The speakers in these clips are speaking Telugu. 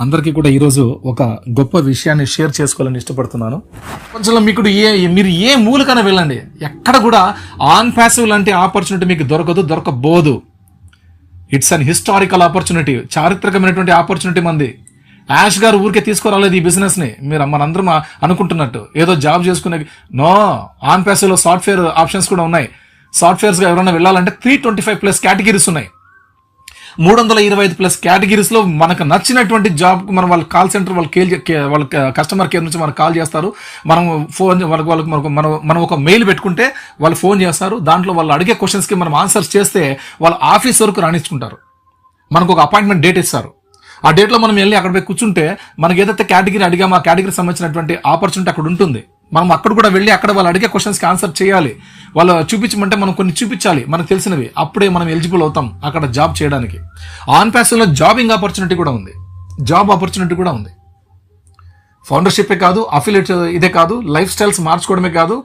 అందరికీ కూడా ఈరోజు ఒక గొప్ప విషయాన్ని షేర్ చేసుకోవాలని ఇష్టపడుతున్నాను. కొంచెం మీరు ఏ మూలకైనా వెళ్ళండి, ఎక్కడ కూడా ఆన్ ప్యాసివ్ లాంటి ఆపర్చునిటీ మీకు దొరకబోదు. ఇట్స్ అన్ హిస్టారికల్ ఆపర్చునిటీ, చారిత్రకమైనటువంటి ఆపర్చునిటీ మంది. యాష్ గారు ఊరికే తీసుకురాలేదు ఈ బిజినెస్ ని, మనందరం అనుకుంటున్నట్టు ఏదో జాబ్ చేసుకునే. నో, ఆన్ ప్యాసివ్ లో సాఫ్ట్వేర్ ఆప్షన్స్ కూడా ఉన్నాయి. సాఫ్ట్వేర్స్ గా ఎవరైనా వెళ్ళాలంటే 325+ కేటగిరీస్ ఉన్నాయి. 325+ కేటగిరీస్ లో మనకు నచ్చినటువంటి జాబ్ మనం వాళ్ళ కాల్ సెంటర్ వాళ్ళ కస్టమర్ కేర్ నుంచి మనకు కాల్ చేస్తారు. మనం ఫోన్ మనం ఒక మెయిల్ పెట్టుకుంటే వాళ్ళు ఫోన్ చేస్తారు. దాంట్లో వాళ్ళు అడిగే క్వశ్చన్స్ కి మనం ఆన్సర్స్ చేస్తే వాళ్ళ ఆఫీస్ వరకు రాణించుకుంటారు. మనకు ఒక అపాయింట్మెంట్ డేట్ ఇస్తారు. ఆ డేట్ లో మనం వెళ్ళి అక్కడ పోయి కూర్చుంటే మనకి ఏదైతే కేటగిరీ అడిగామో ఆ కేటగిరీ సంబంధించినటువంటి ఆపర్చునిటీ అక్కడ ఉంటుంది. మనం అక్కడ కూడా వెళ్ళి అక్కడ వాళ్ళు అడిగే క్వశ్చన్స్కి ఆన్సర్ చేయాలి. వాళ్ళు చూపించమంటే మనం కొన్ని చూపించాలి మనకు తెలిసినవి, అప్పుడే మనం ఎలిజిబుల్ అవుతాం అక్కడ జాబ్ చేయడానికి. ఆన్ ప్యాసివ్లో జాబింగ్ ఆపర్చునిటీ కూడా ఉంది, జాబ్ ఆపర్చునిటీ కూడా ఉంది. ఫౌండర్షిప్ కాదు, అఫిలియేట్ ఇదే కాదు, లైఫ్ స్టైల్స్ మార్చుకోవడమే కాదు,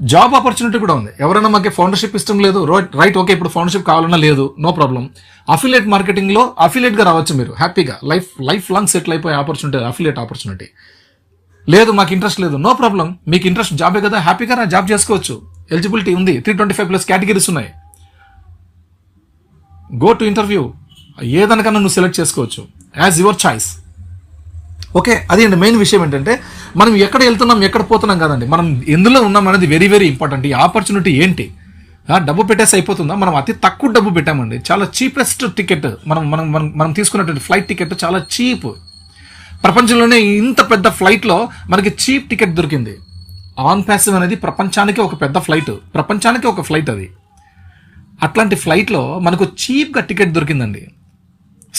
జాబ్ ఆపర్చునిటీ కూడా ఉంది. ఎవరైనా మాకు ఫౌండర్షిప్ ఇష్టం లేదు, రైట్, ఓకే, ఇప్పుడు ఫౌండర్షిప్ కావాలన్నా లేదు, నో ప్రాబ్లం. అఫిలియేట్ మార్కెటింగ్ లో అఫిలియేట్ గా రావచ్చు మీరు హ్యాపీగా, లైఫ్ లాంగ్ సెటిల్ అయిపోయే ఆపర్చునిటీ అఫిలియేట్ ఆపర్చునిటీ. లేదు మాకు ఇంట్రెస్ట్ లేదు, నో ప్రాబ్లం. మీకు ఇంట్రెస్ట్ జాబే కదా, హ్యాపీగా జాబ్ చేసుకోవచ్చు. ఎలిజిబిలిటీ ఉంది, 325+ కేటగిరీస్ ఉన్నాయి. గో టు ఇంటర్వ్యూ, ఏదనకన్నా నువ్వు సెలెక్ట్ చేసుకోవచ్చు యాజ్ యువర్ చాయిస్. ఓకే, అది మెయిన్ విషయం ఏంటంటే మనం ఎక్కడ వెళ్తున్నాం ఎక్కడ పోతున్నాం కదండి, మనం ఎందులో ఉన్నాం అనేది వెరీ వెరీ ఇంపార్టెంట్. ఈ ఆపర్చునిటీ ఏంటి? డబ్బు పెట్టేసి అయిపోతుందా? మనం అతి తక్కువ డబ్బు పెట్టామండి, చాలా చీపెస్ట్ టికెట్. మనం తీసుకున్నటువంటి ఫ్లైట్ టికెట్ చాలా చీప్. ప్రపంచంలోనే ఇంత పెద్ద ఫ్లైట్లో మనకి చీప్ టికెట్ దొరికింది. ఆన్ ప్యాసివ్ అనేది ప్రపంచానికి ఒక పెద్ద ఫ్లైట్, ప్రపంచానికి ఒక ఫ్లైట్ అది. అట్లాంటి ఫ్లైట్లో మనకు చీప్గా టికెట్ దొరికిందండి.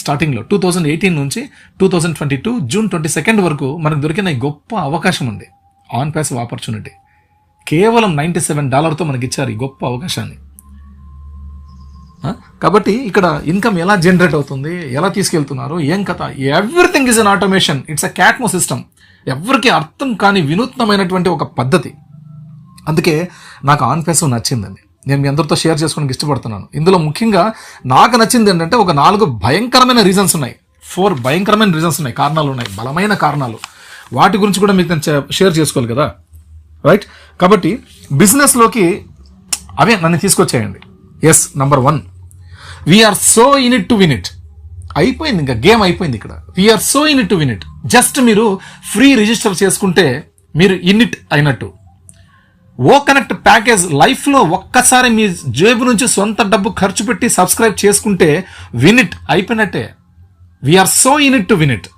స్టార్టింగ్లో 2018 నుంచి 2022 జూన్ 22 వరకు మనకు దొరికిన ఈ గొప్ప అవకాశం ఉంది, ఆన్ ప్యాసివ్ ఆపర్చునిటీ. కేవలం $97తో మనకి ఇచ్చారు ఈ గొప్ప అవకాశాన్ని. కాబట్టి ఇక్కడ ఇన్కమ్ ఎలా జనరేట్ అవుతుంది, ఎలా తీసుకెళ్తున్నారు, ఏం కథ, everything is on automation. It's a Catmo system. ఎవరికి అర్థం కాని వినూత్నమైనటువంటి ఒక పద్ధతి. అందుకే నాకు ఆన్ ప్యాసివ్ నచ్చిందండి. నేను మీ అందరితో షేర్ చేసుకోవడానికి ఇష్టపడుతున్నాను. ఇందులో ముఖ్యంగా నాకు నచ్చింది ఏంటంటే ఒక 4 భయంకరమైన రీజన్స్ ఉన్నాయి, 4 భయంకరమైన రీజన్స్ ఉన్నాయి, కారణాలు ఉన్నాయి, బలమైన కారణాలు. వాటి గురించి కూడా మీకు నేను షేర్ చేసుకోవాలి కదా, రైట్? కాబట్టి బిజినెస్లోకి అవే నన్ను తీసుకొచ్చేయండి. Yes, number 1, we're so in it to win it. అయిపోయింది, ఇంకా గేమ్ అయిపోయింది ఇక్కడ. We're so in it to win it. Just మీరు ఫ్రీ రిజిస్టర్ చేసుకుంటే మీరు ఇన్ ఇట్ అయినట్టు. ఓ కనెక్ట్ ప్యాకేజ్ లైఫ్లో ఒక్కసారి మీ జేబు నుంచి సొంత డబ్బు ఖర్చు పెట్టి సబ్స్క్రైబ్ చేసుకుంటే విన్ ఇట్ అయిపోయినట్టే. We're so in it to win it.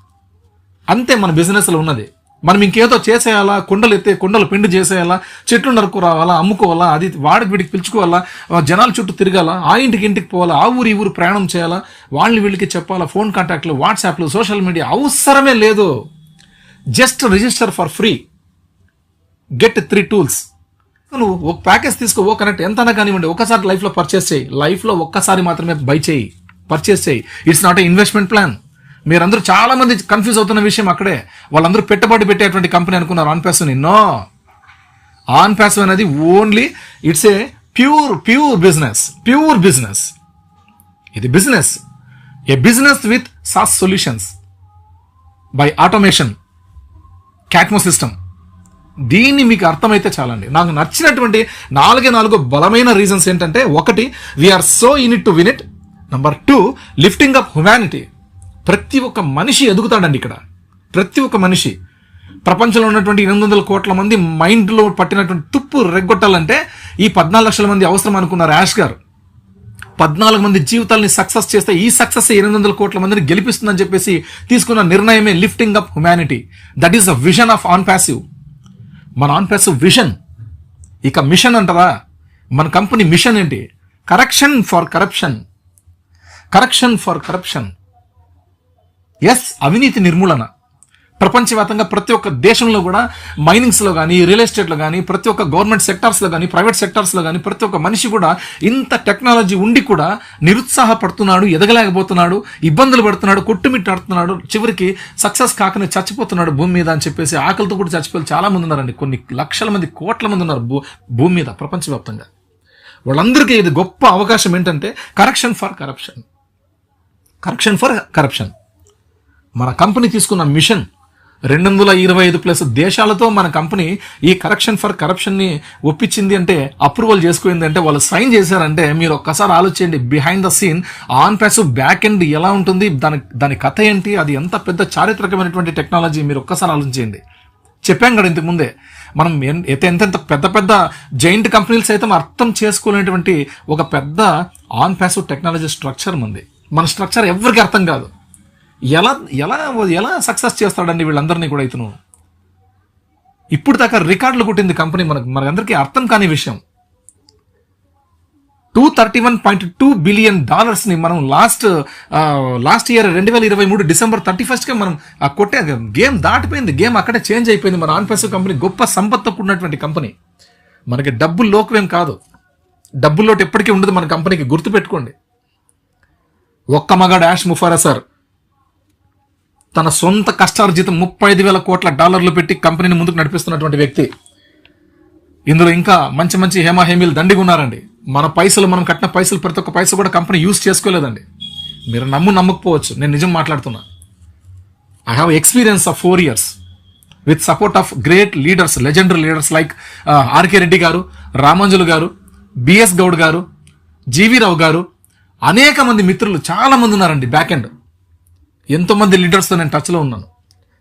అంతే మన బిజినెస్లో ఉన్నది. మనం ఇంకేదో చేసేయాలా, కుండలు పిండి చేసేయాలా, చెట్లు నరుకు రావాలా, అమ్ముకోవాలా, అది వాడికి వీడికి పిలుచుకోవాలా, జనాల చుట్టూ తిరగాల, ఆ ఇంటికి పోవాలా, ఆ ఊరు ఈ ఊరు ప్రయాణం చేయాలా, వాళ్ళని వీళ్ళకి చెప్పాలా, ఫోన్ కాంటాక్ట్లు, వాట్సాప్లు, సోషల్ మీడియా అవసరమే లేదు. Just register for free, get 3 tools. నువ్వు ఒక ప్యాకేజ్ తీసుకో, ఓ కనెక్ట్ ఎంతనా కానివ్వండి, ఒకసారి లైఫ్లో పర్చేస్ చేయి. లైఫ్లో ఒక్కసారి మాత్రమే బై చేయి, పర్చేస్ చేయి. It's not a investment plan. మీరందరూ చాలా మంది కన్ఫ్యూజ్ అవుతున్న విషయం అక్కడే. వాళ్ళందరూ పెట్టుబడి పెట్టేటువంటి కంపెనీ అనుకున్నారు On Passive. No, On Passive అనేది only it's a pure business. ఇది business, a business with SaaS solutions by automation, Catmo system. దీన్ని మీకు అర్థమైతే చాలండి. నాకు నచ్చినటువంటి 4 బలమైన రీజన్స్ ఏంటంటే, 1, we're so in it to win it. Number 2, lifting up humanity. ప్రతి ఒక్క మనిషి ఎదుగుతాడండి ఇక్కడ. ప్రతి ఒక్క మనిషి, ప్రపంచంలో ఉన్నటువంటి 800 కోట్ల మంది మైండ్లో పట్టినటువంటి తుప్పు రెగ్గొట్టాలంటే ఈ 14 లక్షల మంది అవసరం అనుకున్నారు యాష్ గారు. 14 మంది జీవితాలని సక్సెస్ చేస్తే ఈ సక్సెస్ 800 కోట్ల మందిని గెలిపిస్తుందని చెప్పేసి తీసుకున్న నిర్ణయమే lifting up humanity. That is the vision of on passive. మన ఆన్ ప్యాసివ్ విజన్. ఇక మిషన్ అంటారా, మన కంపెనీ మిషన్ ఏంటి? Correction for corruption. ఎస్, అవినీతి నిర్మూలన. ప్రపంచవ్యాప్తంగా ప్రతి ఒక్క దేశంలో కూడా మైనింగ్స్లో కానీ, రియల్ ఎస్టేట్లో కానీ, ప్రతి ఒక్క గవర్నమెంట్ సెక్టార్స్లో కానీ, ప్రైవేట్ సెక్టార్స్లో కానీ ప్రతి ఒక్క మనిషి కూడా ఇంత టెక్నాలజీ ఉండి కూడా నిరుత్సాహపడుతున్నాడు, ఎదగలేకపోతున్నాడు, ఇబ్బందులు పడుతున్నాడు, కొట్టుమిట్టాడుతున్నాడు, చివరికి సక్సెస్ కాకనే చచ్చిపోతున్నాడు భూమి మీద అని చెప్పేసి. ఆకలితో కూడా చచ్చిపోయి చాలా మంది ఉన్నారండి. కొన్ని లక్షల మంది, కోట్ల మంది ఉన్నారు భూమి మీద ప్రపంచవ్యాప్తంగా. వాళ్ళందరికీ ఇది గొప్ప అవకాశం ఏంటంటే కరెక్షన్ ఫర్ కరప్షన్. మన కంపెనీ తీసుకున్న మిషన్ 225+ దేశాలతో మన కంపెనీ ఈ కరెక్షన్ ఫర్ కరప్షన్ని ఒప్పించింది అంటే, అప్రూవల్ చేసుకుంది అంటే, వాళ్ళు సైన్ చేశారంటే, మీరు ఒక్కసారి ఆలోచించండి behind the scene on passive back end ఎలా ఉంటుంది, దాని కథ ఏంటి, అది ఎంత పెద్ద చారిత్రకమైనటువంటి టెక్నాలజీ మీరు ఒక్కసారి ఆలోచించండి. చెప్పాం కదా ఇంతకు ముందే, మనం ఎంత పెద్ద పెద్ద జైంట్ కంపెనీలు సైతం అర్థం చేసుకోలేనటువంటి ఒక పెద్ద ఆన్ ప్యాసివ్ టెక్నాలజీ స్ట్రక్చర్ ఉంది. మన స్ట్రక్చర్ ఎవరికి అర్థం కాదు. ఎలా ఎలా ఎలా సక్సెస్ చేస్తాడండి వీళ్ళందరినీ కూడా ఇతను. ఇప్పుడు దాకా రికార్డులు కొట్టింది కంపెనీ, మనకందరికీ అర్థం కాని విషయం. $231.2 బిలియన్ ని మనం లాస్ట్ ఇయర్ 2023 డిసెంబర్ 31st మనం కొట్టే గేమ్ దాటిపోయింది. గేమ్ అక్కడే చేంజ్ అయిపోయింది. మన ఆన్ ప్యాసివ్ కంపెనీ గొప్ప సంపత్తుకు ఉన్నటువంటి కంపెనీ. మనకి డబ్బులు లోకమేం కాదు, డబ్బుల్లోటి ఎప్పటికీ ఉండదు మన కంపెనీకి, గుర్తుపెట్టుకోండి. ఒక్క మగాడు యాష్ ముఫారా సార్ తన సొంత కష్టార్జితం $35,000 కోట్ల పెట్టి కంపెనీని ముందుకు నడిపిస్తున్నటువంటి వ్యక్తి. ఇందులో ఇంకా మంచి మంచి హేమీలు దండిగా ఉన్నారండి. మనం కట్టిన పైసలు ప్రతి ఒక్క పైసలు కూడా కంపెనీ యూజ్ చేసుకోలేదండి. మీరు నమ్మకపోవచ్చు, నేను నిజం మాట్లాడుతున్నా. I have experience of 4 years with support of great leaders, legendary leaders like RK Reddy గారు, రామంజులు గారు, బిఎస్ గౌడ్ గారు, జీవీ రావు గారు, అనేక మంది మిత్రులు చాలా మంది ఉన్నారండి. బ్యాక్ ఎండ్ ఎంతో మంది లీడర్స్తో నేను టచ్లో ఉన్నాను.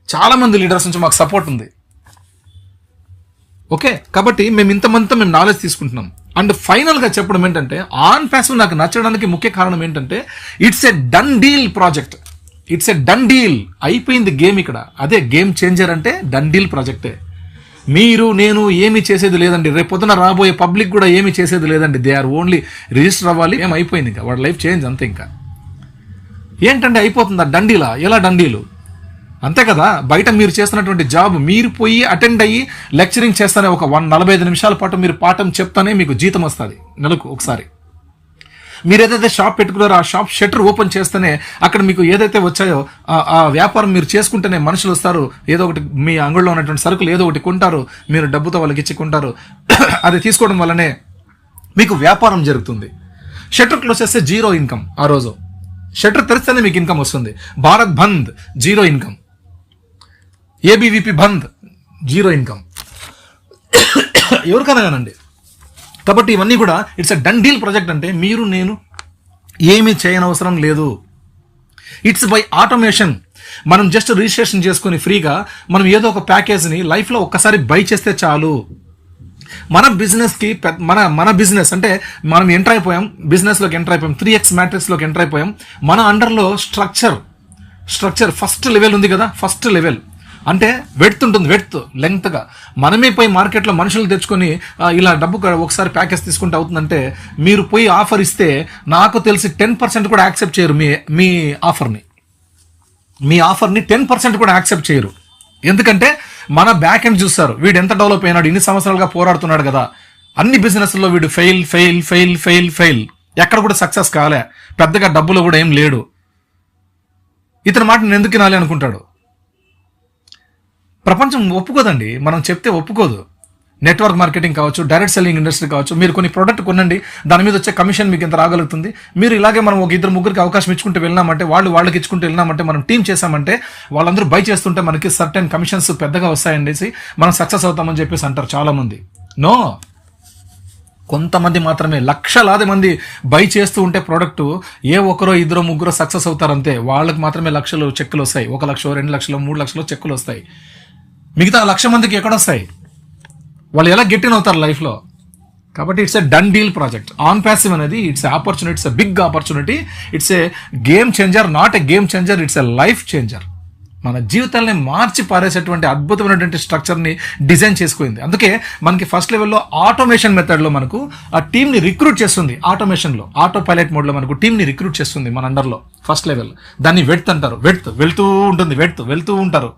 చాలా మంది లీడర్స్ నుంచి మాకు సపోర్ట్ ఉంది. ఓకే, కాబట్టి మేము ఇంతమందితో మేము నాలెడ్జ్ తీసుకుంటున్నాం. అండ్ ఫైనల్గా చెప్పడం ఏంటంటే, ఆన్ ప్యాసివ్ నాకు నచ్చడానికి ముఖ్య కారణం ఏంటంటే, it's a done deal project. It's a done deal, అయిపోయింది గేమ్ ఇక్కడ. అదే గేమ్ చేంజర్ అంటే డన్ డీల్ ప్రాజెక్టే. మీరు నేను ఏమీ చేసేది లేదండి. రేపు పొద్దున రాబోయే పబ్లిక్ కూడా ఏమీ చేసేది లేదండి. దే ఆర్ ఓన్లీ రిజిస్టర్ అవ్వాలి, ఏమైపోయింది ఇంకా వాడి లైఫ్ చేంజ్ అంతే. ఇంకా ఏంటంటే అయిపోతుందా డండీలా? ఎలా డండీలు? అంతే కదా. బయట మీరు చేస్తున్నటువంటి జాబ్, మీరు పోయి అటెండ్ అయ్యి లెక్చరింగ్ చేస్తానే ఒక 45 నిమిషాల పాటు మీరు పాఠం చెప్తానే మీకు జీతం వస్తుంది నెలకు ఒకసారి. మీరు ఏదైతే షాప్ పెట్టుకున్నారో ఆ షాప్ షట్టర్ ఓపెన్ చేస్తేనే అక్కడ మీకు ఏదైతే వచ్చాయో ఆ వ్యాపారం మీరు చేసుకుంటేనే మనుషులు వస్తారు. ఏదో ఒకటి మీ అంగడిలో ఉన్నటువంటి సరుకులు ఏదో ఒకటి కొంటారు, మీరు డబ్బుతో వాళ్ళకి ఇచ్చుకుంటారు. అది తీసుకోవడం వల్లనే మీకు వ్యాపారం జరుగుతుంది. షట్టర్ క్లోజ్ చేస్తే 0 ఇన్కమ్. ఆ రోజు షట్టర్ తెరిస్తేనే మీకు ఇన్కమ్ వస్తుంది. భారత్ బంద్ 0 ఇన్కమ్, ఏబీవీపీ బంద్ 0 ఇన్కమ్, ఎవరికైనా కానండి. కాబట్టి ఇవన్నీ కూడా it's a done deal project. అంటే మీరు నేను ఏమీ చేయనవసరం లేదు. It's by automation. మనం జస్ట్ రిజిస్ట్రేషన్ చేసుకుని ఫ్రీగా మనం ఏదో ఒక ప్యాకేజ్ని లైఫ్లో ఒక్కసారి బై చేస్తే చాలు. మన బిజినెస్కి మన బిజినెస్ అంటే మనం ఎంటర్ అయిపోయాం, బిజినెస్లోకి ఎంటర్ అయిపోయాం, 3x మ్యాట్రిక్స్లోకి ఎంటర్ అయిపోయాం. మన అండర్లో స్ట్రక్చర్ ఫస్ట్ లెవెల్ ఉంది కదా. ఫస్ట్ లెవెల్ అంటే వెడ్త్ ఉంటుంది, వెడ్త్ లెంగ్త్గా. మనమే పోయి మార్కెట్లో మనుషులు తెచ్చుకొని ఇలా డబ్బు ఒకసారి ప్యాకేజ్ తీసుకుంటే అవుతుందంటే, మీరు పోయి ఆఫర్ ఇస్తే నాకు తెలిసి 10% కూడా యాక్సెప్ట్ చేయరు. మీ ఆఫర్ని 10% కూడా యాక్సెప్ట్ చేయరు. ఎందుకంటే మన బ్యాక్ ఎండ్ చూస్తారు, వీడు ఎంత డెవలప్ అయినాడు, ఇన్ని సంవత్సరాలుగా పోరాడుతున్నాడు కదా. అన్ని బిజినెస్లో వీడు ఫెయిల్, ఎక్కడ కూడా సక్సెస్ కాలే, పెద్దగా డబ్బులో కూడా ఏం లేడు, ఇతని మాట నేను ఎందుకు వినాలి అనుకుంటాడు. ప్రపంచం ఒప్పుకోదండి, మనం చెప్తే ఒప్పుకోదు. నెట్వర్క్ మార్కెటింగ్ కావచ్చు, డైరెక్ట్ సెల్లింగ్ ఇండస్ట్రీ కావచ్చు. మీరు కొన్ని ప్రోడక్ట్ కొనండి, దాని మీద వచ్చే కమిషన్ మీకు ఎంత రాగలుగుతుంది. మీరు ఇలాగే మనం ఒక 2-3కి అవకాశం ఇచ్చుకుంటూ వెళ్ళినామంటే, వాళ్ళకి ఇచ్చుకుంటూ వెళ్ళినామంటే, మనం టీం చేసామంటే, వాళ్ళందరూ బై చేస్తుంటే మనకి సర్టెన్ కమిషన్స్ పెద్దగా వస్తాయండి, మనం సక్సెస్ అవుతామని చెప్పేసి అంటారు చాలా మంది. నో, కొంతమంది మాత్రమే, లక్షలాది మంది బై చేస్తూ ఉంటే ప్రోడక్ట్ ఏ ఒక్కరో 2-3 సక్సెస్ అవుతారంతే. వాళ్ళకి మాత్రమే లక్షలు చెక్కులు వస్తాయి. 1 లక్ష, 2 లక్షలు, 3 లక్షలు చెక్కులు వస్తాయి. మిగతా 1,00,000 మందికి ఎక్కడొస్తాయి? వాళ్ళు ఎలా గెట్ ఇన్ అవుతారు లైఫ్లో? కాబట్టి it's a done deal project. On Passive అనేది it's opportunity, it's a big opportunity, it's a game changer, not a game changer, it's a life changer. మన జీవితాలని మార్చి పారేసేటువంటి అద్భుతమైనటువంటి స్ట్రక్చర్ని డిజైన్ చేసుకుంది. అందుకే మనకి ఫస్ట్ లెవెల్లో ఆటోమేషన్ మెథడ్లో మనకు ఆ టీమ్ని రిక్రూట్ చేస్తుంది. ఆటోమేషన్లో ఆటో పైలట్ మోడ్లో మనకు టీమ్ని రిక్రూట్ చేస్తుంది మన అండర్లో ఫస్ట్ లెవెల్. దాన్ని వెడ్త్ అంటారు. వెళ్తూ ఉంటుంది, వెళ్తూ ఉంటారు.